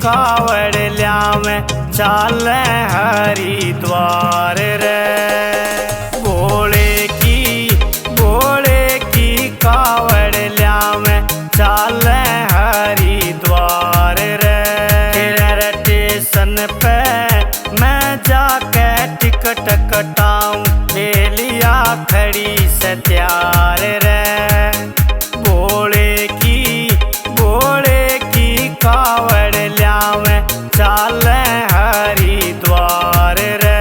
कावड़ ल्यावे चाले हरिद्वार रे। भोले की कावड़ ल्यावे चाले हरिद्वार रे। स्टेशन पे मैं जाके टिकट कटाऊं ले लिया खड़ी से तैयार रे। भोले की कावड़ ल्यावे चाले हरिद्वार रे।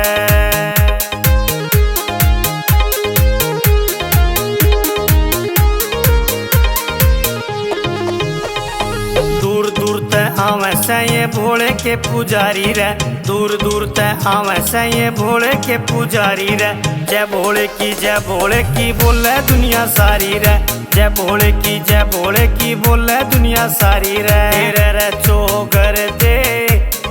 दूर दूर ते आवे से ये भोले के पुजारी रे। दूर दूर ते आवे से ये भोले के पुजारी रे। जय भोले की बोले दुनिया सारी रे। जय भोले की बोले दुनिया सारी रे। रे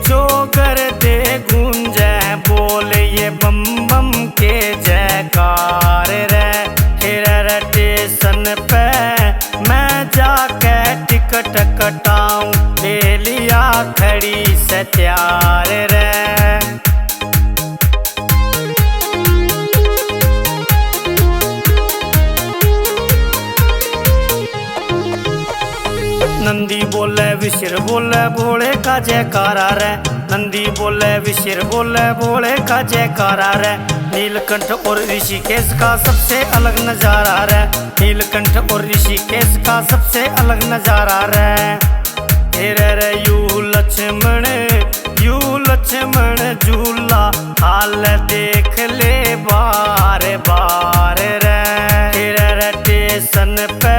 चोगर दे गूंजे बोले ये बम बम के जयकार रे। स्टेशन पे मैं जाके टिकट कटाऊं ले लिया खड़ी से तैयार रे। नंदी बोले विशिर बोले भोले का जयकारा रे। नंदी बोले विशिर बोले भोले का जयकारा रे। नीलकंठ और ऋषिकेश का सबसे अलग नजारा रे। नीलकंठ और ऋषिकेश का सबसे अलग नजारा रे। रे यू लक्ष्मण झूला हाल देख ले बार बार रे। स्टेशन पे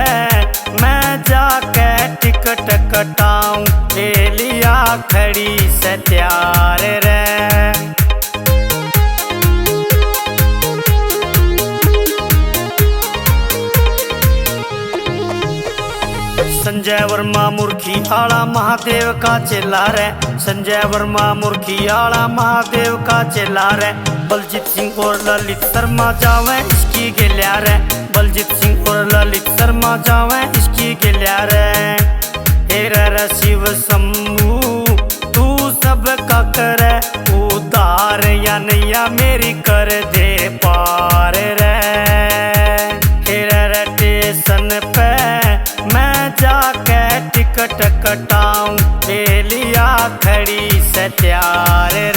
मैं जाके टिकट कटाऊं ले लिया खड़ी से तैयार रे। संजय वर्मा मूर्खी आला महादेव का चेला रे। संजय वर्मा मूर्खी आला महादेव का चेला रे। बलजीत सिंह और ललित शर्मा जावे इसकी गेल्या रे। बलजीत सिंह और ललित शर्मा जावे इसकी गेल्या रे। रे शिव शंभू तू सब का करे उतार या नैया मेरी कर दे पार रे। स्टेशन पे मैं जाके टिकट कटाऊं ले लिया खड़ी से तैयार रे।